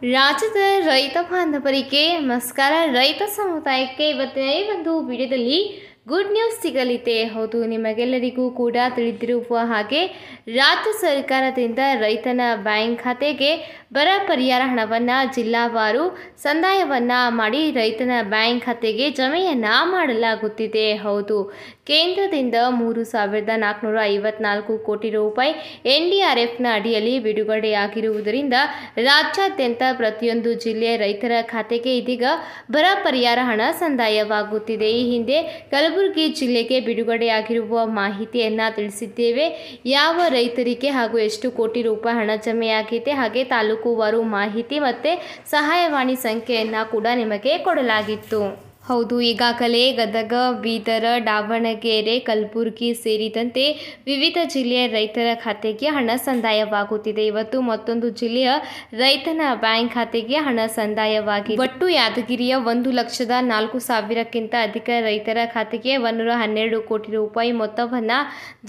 ರಾಜ್ಯದ ರೈತ ಬಾಂಧವರಿಗೆ ನಮಸ್ಕಾರ. ರೈತ ಸಮುದಾಯಕ್ಕೆ ಇವತ್ತಿನ ಈ ಒಂದು ವಿಡಿಯೋದಲ್ಲಿ ಗುಡ್ ನ್ಯೂಸ್ ಸಿಗಲಿದೆ. ಹೌದು, ನಿಮಗೆಲ್ಲರಿಗೂ ಕೂಡ ತಿಳಿದಿರುವ ಹಾಗೆ ರಾಜ್ಯ ಸರ್ಕಾರದಿಂದ ರೈತನ ಬ್ಯಾಂಕ್ ಖಾತೆಗೆ ಬರ ಪರಿಹಾರ ಹಣವನ್ನು ಜಿಲ್ಲಾವಾರು ಸಂದಾಯವನ್ನು ಮಾಡಿ ರೈತನ ಬ್ಯಾಂಕ್ ಖಾತೆಗೆ ಜಮೆಯನ್ನು ಮಾಡಲಾಗುತ್ತಿದೆ. ಹೌದು, ಕೇಂದ್ರದಿಂದ 3,454 ಕೋಟಿ ರೂಪಾಯಿ NDRFನ ಅಡಿಯಲ್ಲಿ ಬಿಡುಗಡೆಯಾಗಿರುವುದರಿಂದ ರಾಜ್ಯಾದ್ಯಂತ ಪ್ರತಿಯೊಂದು ಜಿಲ್ಲೆಯ ರೈತರ ಖಾತೆಗೆ ಇದೀಗ ಬರ ಪರಿಹಾರ ಹಣ ಸಂದಾಯವಾಗುತ್ತಿದೆ. ಈ ಹಿಂದೆ ಕಲಬುರಗಿ ಜಿಲ್ಲೆಗೆ ಬಿಡುಗಡೆಯಾಗಿರುವ ಮಾಹಿತಿಯನ್ನು ತಿಳಿಸಿದ್ದೇವೆ. ಯಾವ ರೈತರಿಗೆ ಹಾಗೂ ಎಷ್ಟು ಕೋಟಿ ರೂಪಾಯಿ ಹಣ ಜಮೆಯಾಗಿದೆ, ಹಾಗೆ ತಾಲೂಕುವಾರು ಮಾಹಿತಿ ಮತ್ತು ಸಹಾಯವಾಣಿ ಸಂಖ್ಯೆಯನ್ನು ಕೂಡ ನಿಮಗೆ ಕೊಡಲಾಗಿತ್ತು. ಹೌದು, ಈಗಾಗಲೇ ಗದಗ, ಬೀದರ, ದಾವಣಗೆರೆ, ಕಲಬುರಗಿ ಸೇರಿದಂತೆ ವಿವಿಧ ಜಿಲ್ಲೆಯ ರೈತರ ಖಾತೆಗೆ ಹಣ ಸಂದಾಯವಾಗುತ್ತಿದೆ. ಇವತ್ತು ಮತ್ತೊಂದು ಜಿಲ್ಲೆಯ ರೈತನ ಬ್ಯಾಂಕ್ ಖಾತೆಗೆ ಹಣ ಸಂದಾಯವಾಗಿದೆ. ಒಟ್ಟು ಯಾದಗಿರಿಯ 1,04,000ಕ್ಕಿಂತ ಅಧಿಕ ರೈತರ ಖಾತೆಗೆ 112 ಕೋಟಿ ರೂಪಾಯಿ ಮೊತ್ತವನ್ನು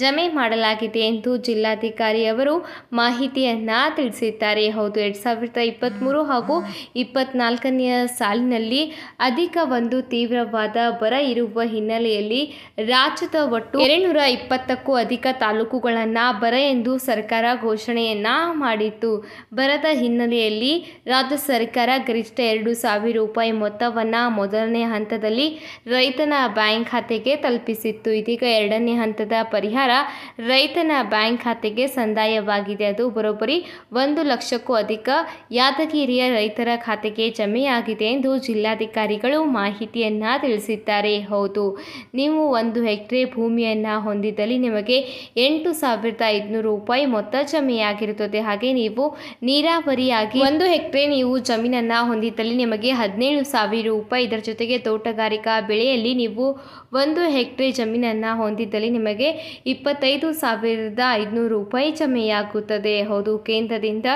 ಜಮೆ ಮಾಡಲಾಗಿದೆ ಎಂದು ಜಿಲ್ಲಾಧಿಕಾರಿ ಅವರು ಮಾಹಿತಿಯನ್ನು ತಿಳಿಸಿದ್ದಾರೆ. ಹೌದು, 2023 ಹಾಗೂ 24ನೇ ಸಾಲಿನಲ್ಲಿ ಅಧಿಕ ಒಂದು ತೀವ್ರವಾದ ಬರ ಇರುವ ಹಿನ್ನೆಲೆಯಲ್ಲಿ ರಾಜ್ಯದ ಒಟ್ಟು 220ಕ್ಕೂ ಅಧಿಕ ತಾಲೂಕುಗಳನ್ನು ಬರ ಎಂದು ಸರ್ಕಾರ ಘೋಷಣೆಯನ್ನ ಮಾಡಿತ್ತು. ಬರದ ಹಿನ್ನೆಲೆಯಲ್ಲಿ ರಾಜ್ಯ ಸರ್ಕಾರ ಗರಿಷ್ಠ 2,000 ರೂಪಾಯಿ ಮೊತ್ತವನ್ನು ಮೊದಲನೇ ಹಂತದಲ್ಲಿ ರೈತನ ಬ್ಯಾಂಕ್ ಖಾತೆಗೆ ತಲುಪಿಸಿತ್ತು. ಇದೀಗ ಎರಡನೇ ಹಂತದ ಪರಿಹಾರ ರೈತನ ಬ್ಯಾಂಕ್ ಖಾತೆಗೆ ಸಂದಾಯವಾಗಿದೆ. ಅದು ಬರೋಬ್ಬರಿ 1 ಲಕ್ಷಕ್ಕೂ ಅಧಿಕ ಯಾದಗಿರಿಯ ರೈತರ ಖಾತೆಗೆ ಜಮೆಯಾಗಿದೆ ಎಂದು ಜಿಲ್ಲಾಧಿಕಾರಿಗಳು ಮಾಹಿತಿಯನ್ನು ತಿಳಿಸಿದ್ದಾರೆ. ಹೌದು, ನೀವು 1 ಹೆಕ್ಟೇರ್ ಭೂಮಿಯನ್ನು ಹೊಂದಿದ್ದಲ್ಲಿ ನಿಮಗೆ 8,500 ರೂಪಾಯಿ ಮೊತ್ತ ಜಮೆಯಾಗಿರುತ್ತದೆ. ಹಾಗೆ ನೀವು ನೀರಾವರಿಯಾಗಿ 1 ಹೆಕ್ಟೇರ್ ನೀವು ಜಮೀನನ್ನು ಹೊಂದಿದ್ದಲ್ಲಿ ನಿಮಗೆ 17,000 ರೂಪಾಯಿ. ಇದರ ಜೊತೆಗೆ ತೋಟಗಾರಿಕಾ ಬೆಳೆಯಲ್ಲಿ ನೀವು 1 ಹೆಕ್ಟೇರ್ ಜಮೀನನ್ನು ಹೊಂದಿದ್ದಲ್ಲಿ ನಿಮಗೆ 25,500 ರೂಪಾಯಿ ಜಮೆಯಾಗುತ್ತದೆ. ಹೌದು, ಕೇಂದ್ರದಿಂದ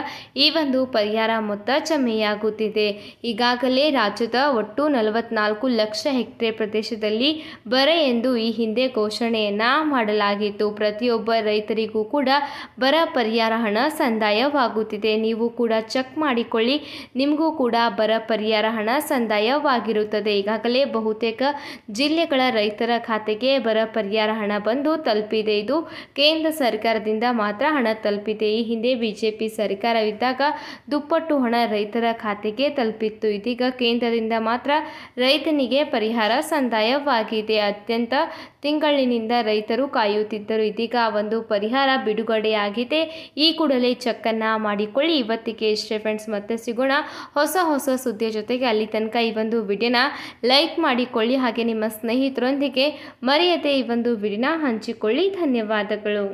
ಈ ಒಂದು ಪರಿಹಾರ ಮೊತ್ತ ಜಮೆಯಾಗುತ್ತಿದೆ. ಈಗಾಗಲೇ ರಾಜ್ಯದ ಒಟ್ಟು 44 ಲಕ್ಷ ಹೆಕ್ಟೇರ್ ಪ್ರದೇಶದಲ್ಲಿ ಬರ ಎಂದು ಈ ಹಿಂದೆ ಘೋಷಣೆಯನ್ನ ಮಾಡಲಾಗಿತ್ತು. ಪ್ರತಿಯೊಬ್ಬ ರೈತರಿಗೂ ಕೂಡ ಬರ ಪರಿಹಾರ ಹಣ ಸಂದಾಯವಾಗುತ್ತಿದೆ. ನೀವು ಕೂಡ ಚೆಕ್ ಮಾಡಿಕೊಳ್ಳಿ, ನಿಮಗೂ ಕೂಡ ಬರ ಪರಿಹಾರ ಹಣ ಸಂದಾಯವಾಗಿರುತ್ತದೆ. ಈಗಾಗಲೇ ಬಹುತೇಕ ಜಿಲ್ಲೆಗಳ ರೈತರ ಖಾತೆಗೆ ಬರ ಪರಿಹಾರ ಹಣ ಬಂದು ತಲುಪಿದೆ. ಇದು ಕೇಂದ್ರ ಸರ್ಕಾರದಿಂದ ಮಾತ್ರ ಹಣ ತಲುಪಿದೆ. ಈ ಹಿಂದೆ ಬಿಜೆಪಿ ಸರ್ಕಾರವಿದ್ದಾಗ ದುಪ್ಪಟ್ಟು ಹಣ ರೈತರ ಖಾತೆಗೆ ತಲುಪಿತ್ತು. ಇದೀಗ ಕೇಂದ್ರದಿಂದ ಮಾತ್ರ ರೈತನಿಗೆ ಪರಿಹಾರ ಸಂದಾಯವಾಗಿದೆ. ಅತ್ಯಂತ ತಿಂಗಳಿನಿಂದ ರೈತರು ಕಾಯುತ್ತಿದ್ದರು. ಇದೀಗ ಒಂದು ಪರಿಹಾರ ಬಿಡುಗಡೆಯಾಗಿದೆ. ಈ ಕೂಡಲೇ ಚೆಕ್ ಅನ್ನ ಮಾಡಿಕೊಳ್ಳಿ. ಇವತ್ತಿಗೆ ಇಷ್ಟೇ ಫ್ರೆಂಡ್ಸ್, ಮತ್ತೆ ಸಿಗೋಣ ಹೊಸ ಸುದ್ದಿಯ ಜೊತೆಗೆ. ಅಲ್ಲಿ ತನಕ ಈ ಒಂದು ವಿಡಿಯೋನ ಲೈಕ್ ಮಾಡಿಕೊಳ್ಳಿ, ಹಾಗೆ ನಿಮ್ಮ ಸ್ನೇಹಿತರೊಂದಿಗೆ ಮರೆಯದೆ ಈ ಒಂದು ವಿಡಿಯೋನ ಹಂಚಿಕೊಳ್ಳಿ. ಧನ್ಯವಾದಗಳು.